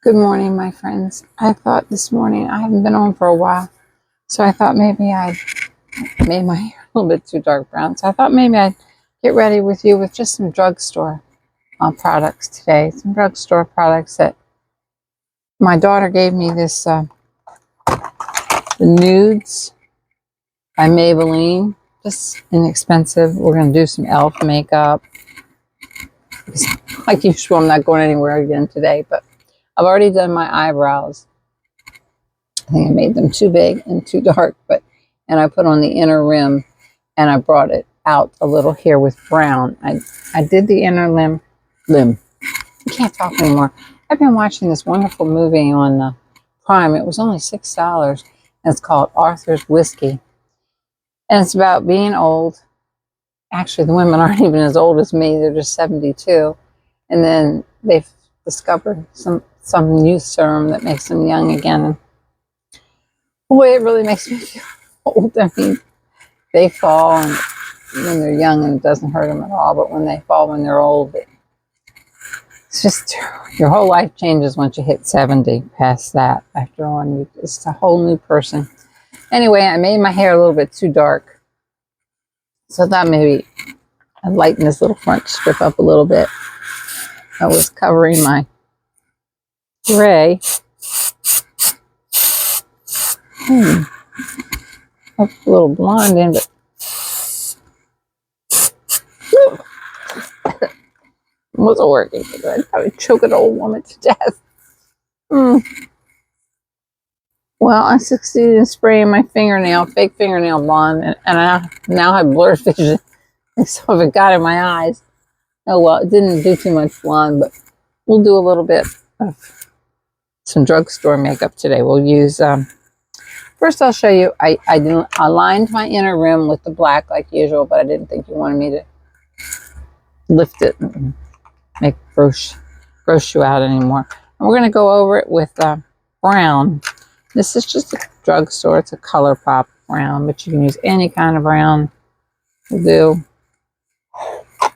Good morning, my friends. I thought this morning, I haven't been on for a while, so I thought maybe I'd made my hair a little bit too dark brown. So I thought maybe I'd get ready with you with just some drugstore products today. Some drugstore products that my daughter gave me this, the Nudes by Maybelline. Just inexpensive. We're going to do some e.l.f. makeup. Like usual, I'm not going anywhere again today, but I've already done my eyebrows. I think I made them too big and too dark, and I put on the inner rim and I brought it out a little here with brown. I did the inner limb. I can't talk anymore. I've been watching this wonderful movie on Prime. It was only $6, and it's called Arthur's Whiskey. And it's about being old. Actually, the women aren't even as old as me. They're just 72. And then they've discovered some new serum that makes them young again. Boy, it really makes me feel old. I mean, they fall and when they're young and it doesn't hurt them at all, but when they fall when they're old, it's just your whole life changes once you hit 70. Past that, after on, it's a whole new person. Anyway, I made my hair a little bit too dark, so I thought maybe I'd lighten this little front strip up a little bit. I was covering my gray. A little blonde in, but wasn't working. I would choke an old woman to death. Well, I succeeded in spraying my fingernail, fake fingernail blonde, and I now have blurred vision. And some of it got in my eyes. Oh, well, it didn't do too much blonde, but we'll do a little bit of some drugstore makeup today. We'll use, first I'll show you, I lined my inner rim with the black like usual, but I didn't think you wanted me to lift it and make gross you out anymore. And we're going to go over it with brown. This is just a drugstore. It's a ColourPop brown, but you can use any kind of brown will do.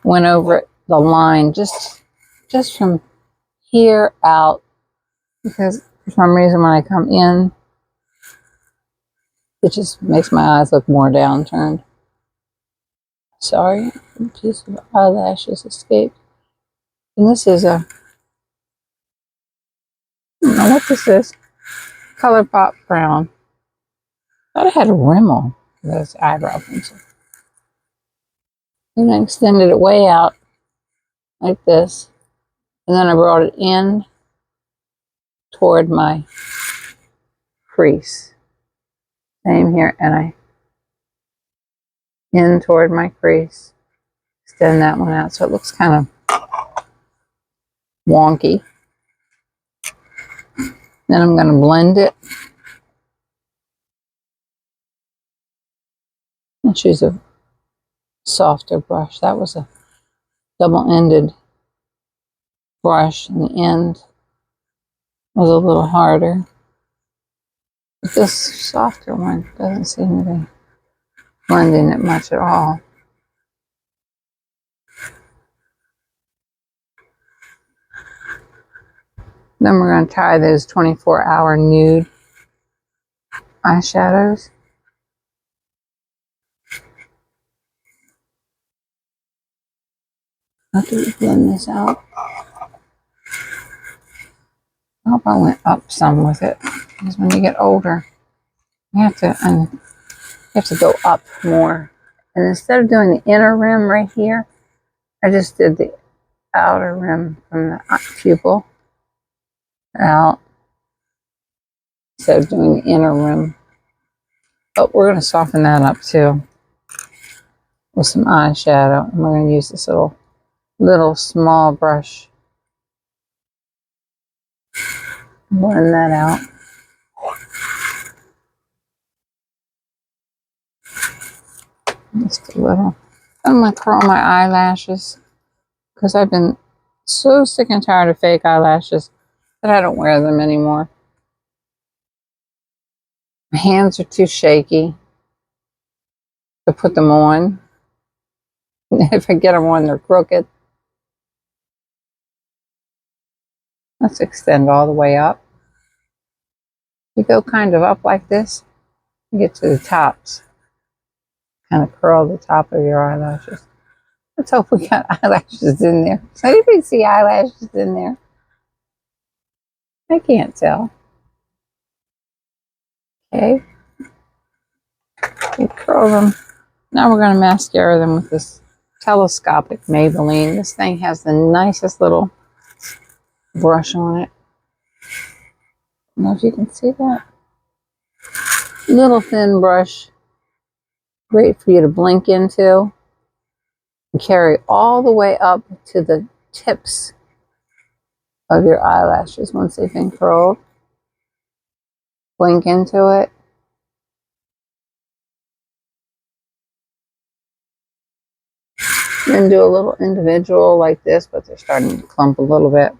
Went over it, the line just from here out, because for some reason when I come in, it just makes my eyes look more downturned. Sorry, a piece of eyelashes escaped. And this is I don't know what this is. ColourPop brown. Thought I had a Rimmel for those eyebrow pencil. And I extended it way out like this. And then I brought it in toward my crease. Same here. And I in toward my crease. Extend that one out so it looks kind of wonky. Then I'm going to blend it. And choose a softer brush. That was a double-ended brush, and the end was a little harder. But this softer one doesn't seem to be blending it much at all. Then we're going to try those 24-hour nude eyeshadows. I have to blend this out. I hope I went up some with it, because when you get older, you have to go up more. And instead of doing the inner rim right here, I just did the outer rim from the pupil out. Instead of doing the inner rim. But we're going to soften that up too with some eyeshadow. And we're going to use this little small brush. Blend that out. Just a little. I'm going to curl my eyelashes because I've been so sick and tired of fake eyelashes that I don't wear them anymore. My hands are too shaky to put them on. If I get them on, they're crooked. Let's extend all the way up. You go kind of up like this, you get to the tops. Kind of curl the top of your eyelashes. Let's hope we got eyelashes in there. Does anybody see eyelashes in there? I can't tell. Okay. We curl them. Now we're going to mascara them with this telescopic Maybelline. This thing has the nicest little brush on it. I don't know if you can see that. Little thin brush. Great for you to blink into. And carry all the way up to the tips of your eyelashes once they've been curled. Blink into it. Then do a little individual like this, but they're starting to clump a little bit.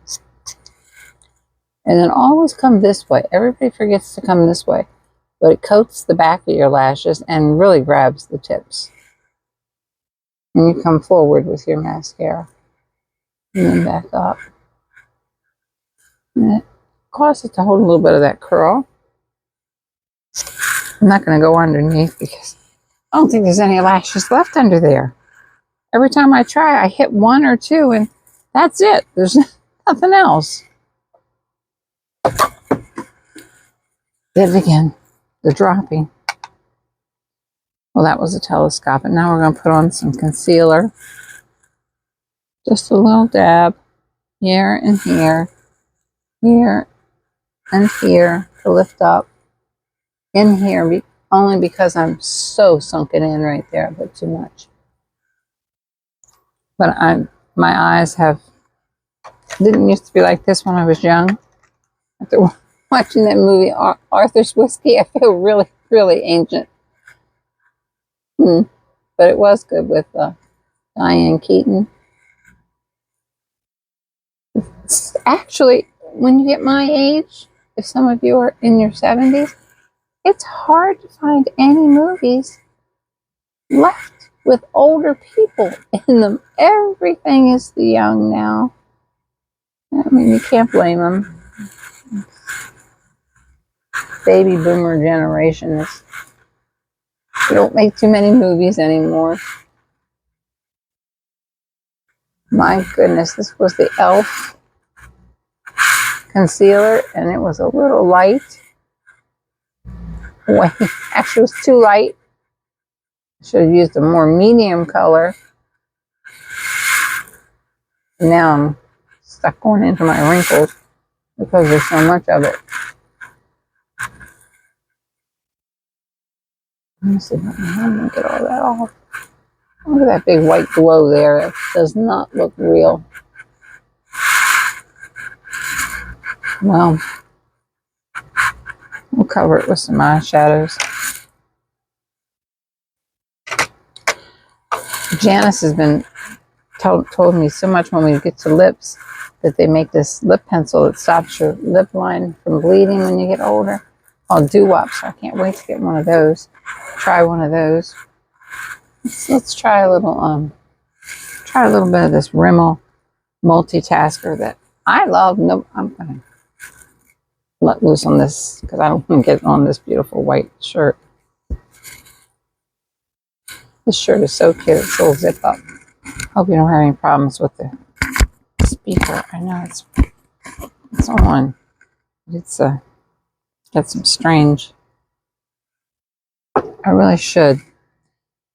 And then always come this way. Everybody forgets to come this way, but it coats the back of your lashes and really grabs the tips. And you come forward with your mascara. And then back up. And it causes it to hold a little bit of that curl. I'm not going to go underneath because I don't think there's any lashes left under there. Every time I try, I hit one or two and that's it. There's nothing else. Did it again. They're dropping. Well, that was a telescope. And now we're going to put on some concealer. Just a little dab. Here and here. Here and here to lift up. In here, only because I'm so sunken in right there, but too much. But my eyes didn't used to be like this when I was young. After watching that movie, Arthur's Whiskey, I feel really, really ancient. But it was good with Diane Keaton. Actually, when you get my age, if some of you are in your 70s, it's hard to find any movies left with older people in them. Everything is the young now. I mean, you can't blame them. Baby boomer generation is, they don't make too many movies anymore. My goodness, this was the e.l.f. concealer, and it was a little light. Wait, actually, it was too light. Should have used a more medium color. Now I'm stuck going into my wrinkles because there's so much of it. Let me see if I can get all that off. Look at that big white glow there. It does not look real. Well, we'll cover it with some eyeshadows. Janice has been told me so much when we get to lips that they make this lip pencil that stops your lip line from bleeding when you get older. Called doo-wop, so I can't wait to get one of those. Try one of those. Let's try a little bit of this Rimmel multitasker that I love. No, I'm gonna let loose on this because I don't want to get on this beautiful white shirt. This shirt is so cute. It's a little zip up. Hope you don't have any problems with the speaker. I know it's on. It's got some strange. I really should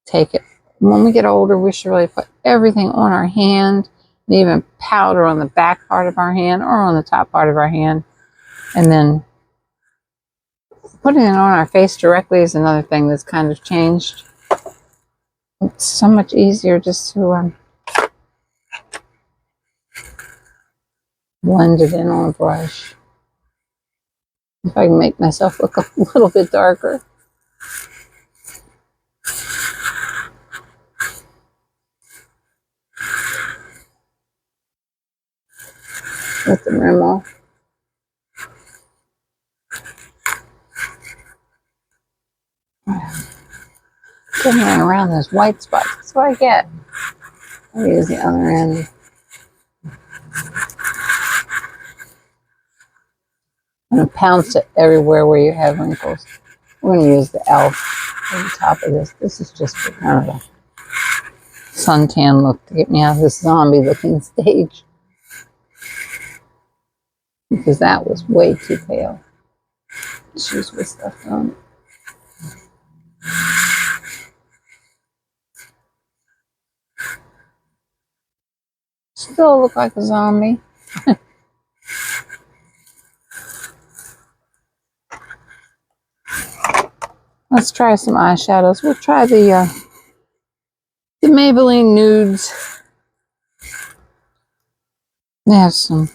take it. When we get older, we should really put everything on our hand, and even powder on the back part of our hand or on the top part of our hand. And then putting it on our face directly is another thing that's kind of changed. It's so much easier just to blend it in on a brush. If I can make myself look a little bit darker. With the Rimmel. Getting around those white spots. That's what I get. I'll use the other end. and pounce it everywhere where you have wrinkles. We're going to use the e.l.f. on the top of this. This is just for kind of a suntan look to get me out of this zombie looking stage, because that was way too pale. Shoes with stuff on. Still look like a zombie. Let's try some eyeshadows. We'll try the Maybelline Nudes. They have some.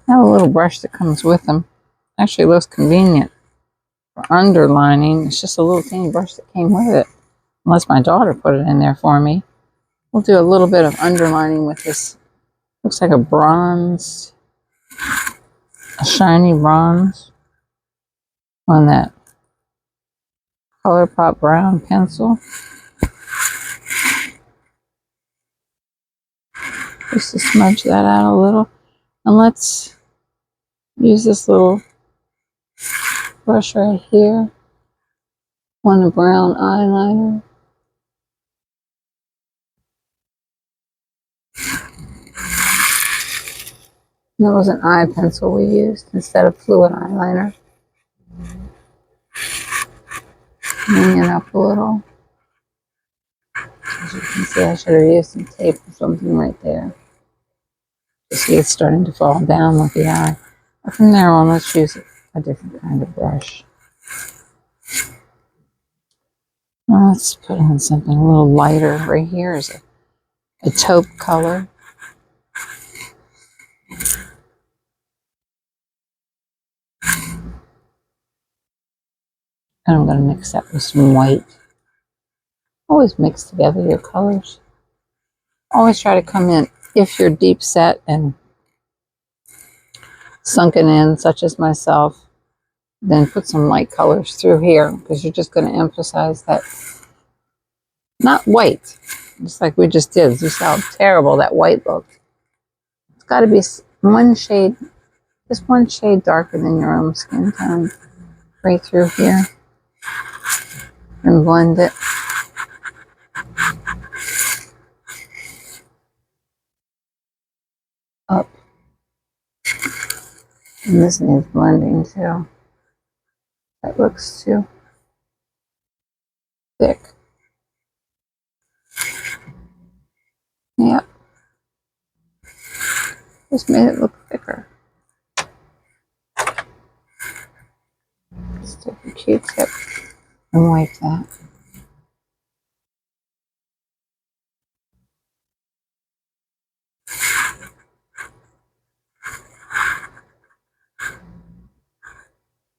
I have a little brush that comes with them. Actually, looks convenient for underlining. It's just a little teeny brush that came with it. Unless my daughter put it in there for me. We'll do a little bit of underlining with this. Looks like a bronze, a shiny bronze on that ColourPop brown pencil. Just to smudge that out a little. And let's use this little brush right here on the brown eyeliner. That was an eye pencil we used instead of fluid eyeliner. Bring it up a little. As you can see, I should have used some tape or something right there. You see it's starting to fall down with the eye. But from there on, let's use a different kind of brush. Well, let's put on something a little lighter. Right here is a taupe color. And I'm going to mix that with some white. Always mix together your colors. Always try to come in, if you're deep set and sunken in, such as myself, then put some light colors through here, because you're just going to emphasize that. Not white, just like we just did. You saw how terrible that white looked. It's got to be one shade, just one shade darker than your own skin tone. Right through here. And blend it. Up. And this needs blending too. That looks too thick. Yep. Just made it look thicker. Just take a Q-tip and wipe that.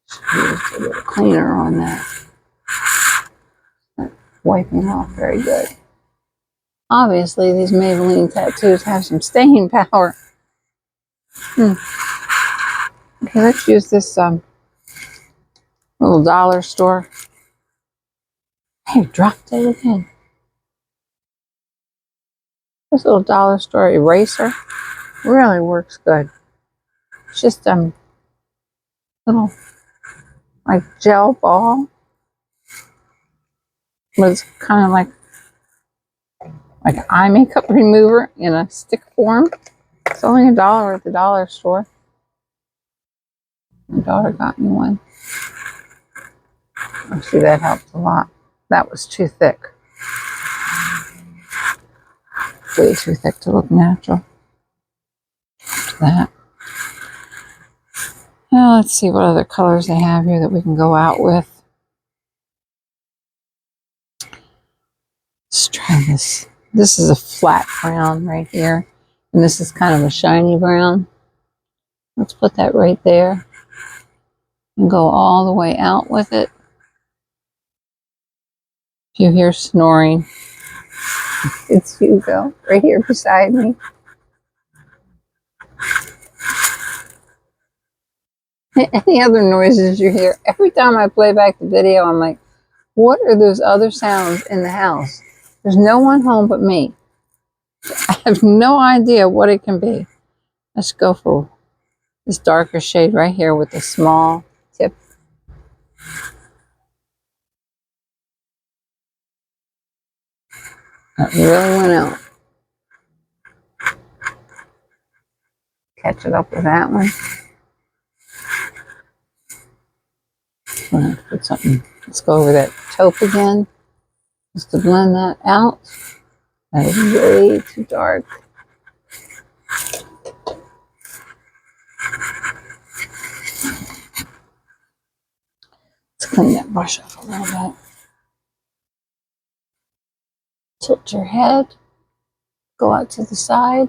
Just a little cleaner on that. Wiping off very good. Obviously, these Maybelline tattoos have some staying power. Okay, let's use this little dollar store. Hey, dropped it again. This little dollar store eraser really works good. It's just little like gel ball, but it's kind of like an eye makeup remover in a stick form. It's only $1 at the dollar store. My daughter got me one. Actually, that helped a lot. That was too thick. Way too thick to look natural. That. Now let's see what other colors they have here that we can go out with. Let's try this. This is a flat brown right here. And this is kind of a shiny brown. Let's put that right there. And go all the way out with it. If you hear snoring, it's Hugo right here beside me. Any other noises you hear? Every time I play back the video, I'm like, what are those other sounds in the house? There's no one home but me. I have no idea what it can be. Let's go for this darker shade right here with the small tip. That really went out. Catch it up with that one. I'm gonna put something. Let's go over that taupe again, just to blend that out. That is way too dark. Let's clean that brush up a little bit. Tilt your head. Go out to the side.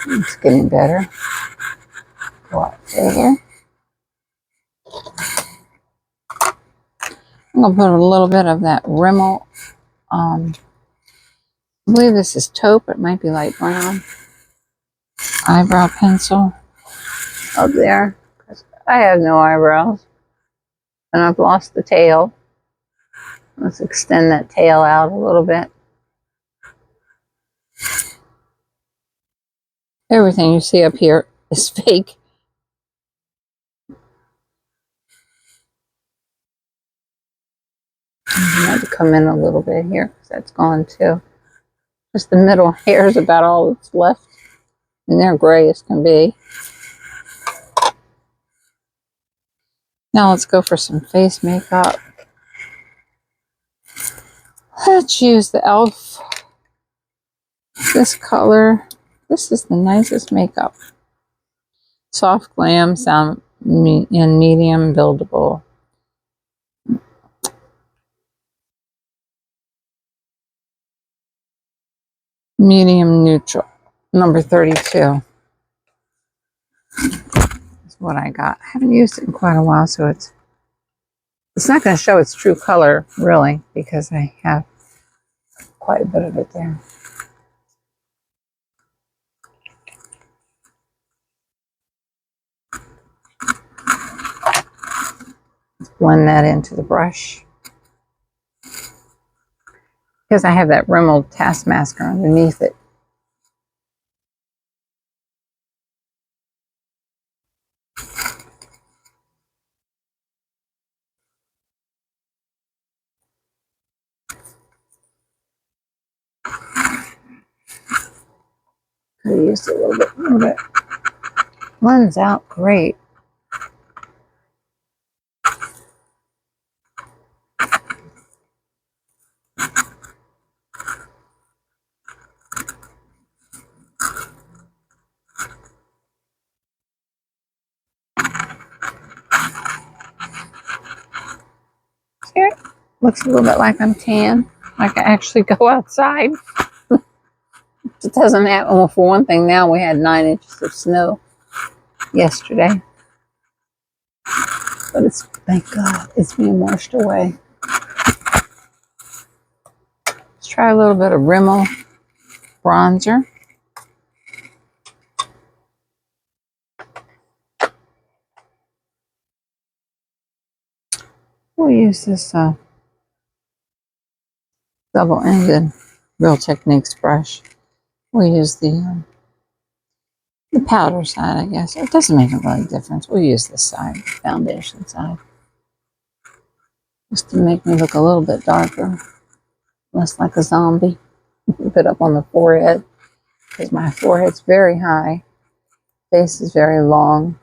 It's getting better. Go out further. I'm going to put a little bit of that Rimmel, I believe this is taupe, it might be light brown, eyebrow pencil up there. I have no eyebrows, and I've lost the tail. Let's extend that tail out a little bit. Everything you see up here is fake. I had to come in a little bit here because that's gone too. Just the middle hair is about all that's left, and they're gray as can be. Now let's go for some face makeup. Let's use the e.l.f. This color. This is the nicest makeup. Soft Glam Sound in Medium Buildable. Medium Neutral. Number 32. That's what I got. I haven't used it in quite a while, so it's not going to show its true color, really, because I have quite a bit of it there. Let's blend that into the brush. Because I have that Rimmel Taskmaster underneath it. Could have used it a little bit more, but blends out great. Here, looks a little bit like I'm tan, like I actually go outside. It doesn't happen. Well, for one thing, now we had 9 inches of snow yesterday. But it's, thank God, it's being washed away. Let's try a little bit of Rimmel bronzer. We'll use this double-ended Real Techniques brush. We'll use the powder side, I guess. It doesn't make a really difference. We'll use this side, foundation side. Just to make me look a little bit darker. Less like a zombie. Put it up on the forehead. Because my forehead's very high. Face is very long.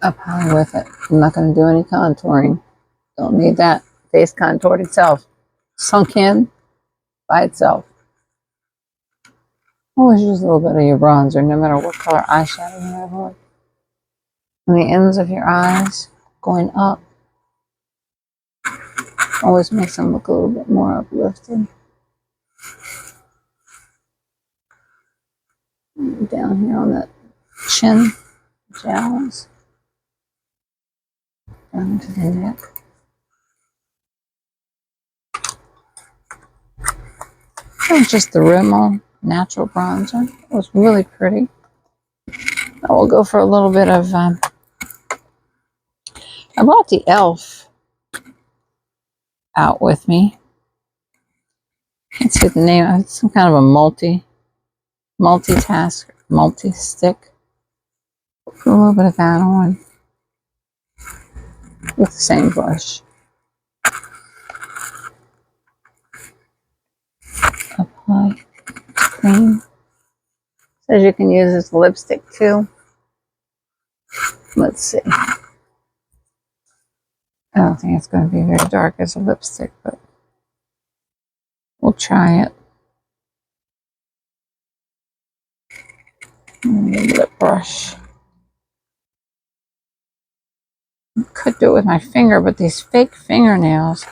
Up high with it. I'm not going to do any contouring. Don't need that. Face contoured itself. Sunk in by itself. Always use a little bit of your bronzer, no matter what color eyeshadow you have on. On the ends of your eyes, going up. Always makes them look a little bit more uplifted. Down here on that chin, jowls. Down to the neck. That was just the Rimmel Natural Bronzer. It was really pretty. I will go for a little bit of, I brought the e.l.f. out with me. Can't see the name. It's some kind of a multitask, multi-stick. Put a little bit of that on with the same brush. Apply cream. Says you can use this lipstick too. Let's see. I don't think it's going to be very dark as a lipstick, but we'll try it. Lip brush. I could do it with my finger, but these fake fingernails.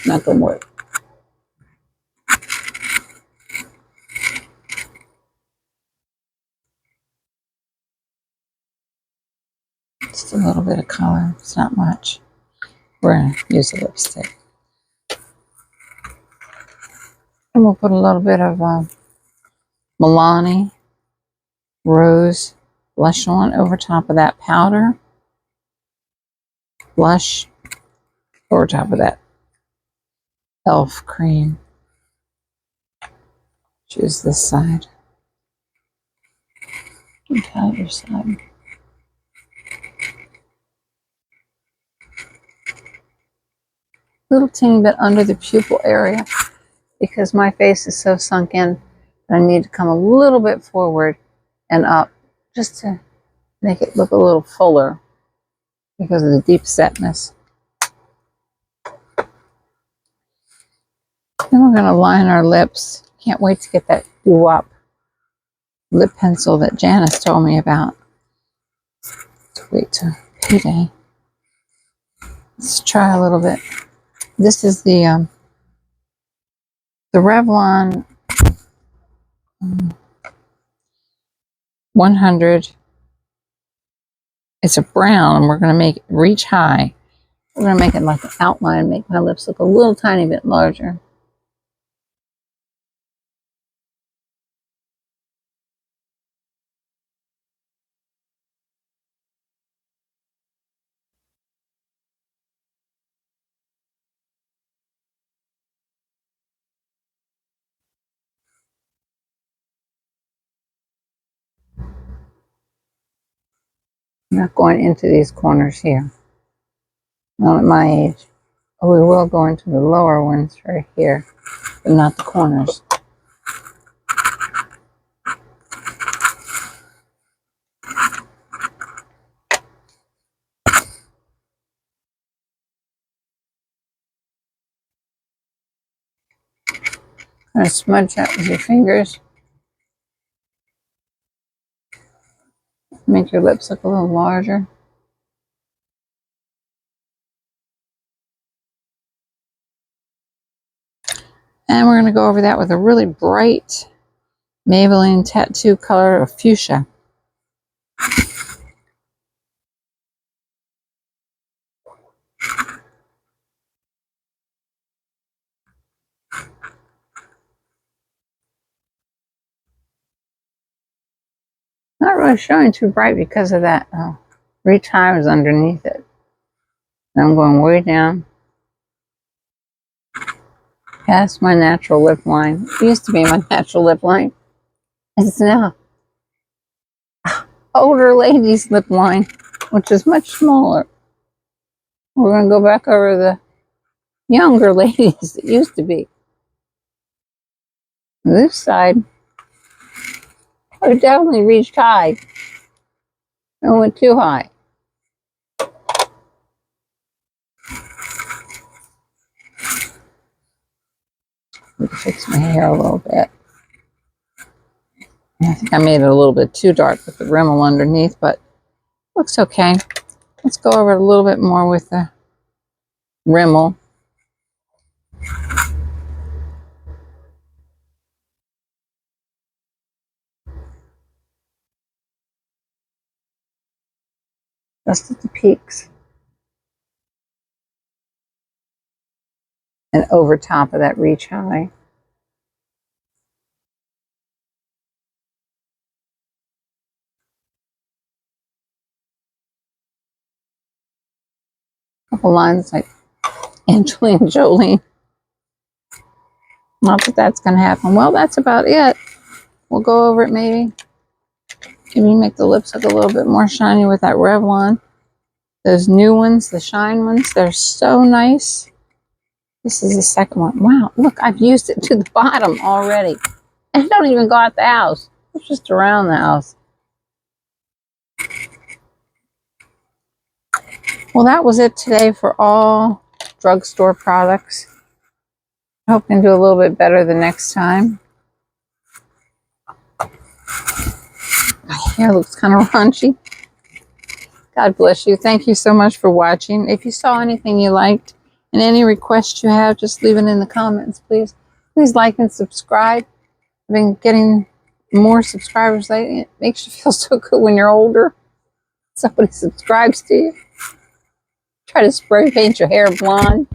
Not going to work. Just a little bit of color. It's not much. We're going to use a lipstick. And we'll put a little bit of Milani Rose blush on over top of that powder. Blush over top of that e.l.f. cream. Choose this side. And the other side. Little teeny bit under the pupil area because my face is so sunk in. I need to come a little bit forward and up just to make it look a little fuller because of the deep setness. Then we're going to line our lips. Can't wait to get that doo-wop lip pencil that Janice told me about. Let's wait till payday. Let's try a little bit. This is the Revlon 100. It's a brown, and we're going to make it reach high. We're going to make it like an outline, make my lips look a little tiny bit larger. I'm not going into these corners here. Not at my age. Oh, we will go into the lower ones right here, but not the corners. Kind of smudge that with your fingers. Make your lips look a little larger. And we're going to go over that with a really bright Maybelline Tattoo color of fuchsia. Not really showing too bright because of that retimes underneath it. And I'm going way down past my natural lip line. It used to be my natural lip line. It's now older lady's lip line, which is much smaller. We're going to go back over the younger ladies that used to be. This side, I definitely reached high. I went too high. Let me fix my hair a little bit. I think I made it a little bit too dark with the Rimmel underneath, but looks okay. Let's go over it a little bit more with the Rimmel. just at the peaks. And over top of that reach high. A couple lines like Angelina Jolie. Not that that's going to happen. Well, that's about it. We'll go over it maybe. Maybe make the lips look a little bit more shiny with that Revlon. Those new ones, the shine ones, they're so nice. This is the second one. Wow, look, I've used it to the bottom already. And I don't even go out the house. It's just around the house. Well, that was it today for all drugstore products. I hope I can do a little bit better the next time. My hair looks kind of raunchy. God bless you. Thank you so much for watching. If you saw anything you liked and any requests you have, just leave it in the comments, please. Please like and subscribe. I've been getting more subscribers lately. It makes you feel so good when you're older. Somebody subscribes to you. Try to spray paint your hair blonde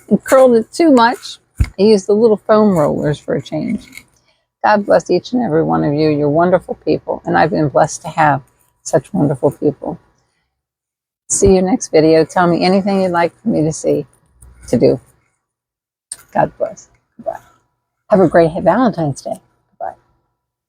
and curled it too much. I use the little foam rollers for a change. God bless each and every one of you. You're wonderful people, and I've been blessed to have such wonderful people. See you next video. Tell me anything you'd like for me to do. God bless. Goodbye. Have a great Valentine's Day.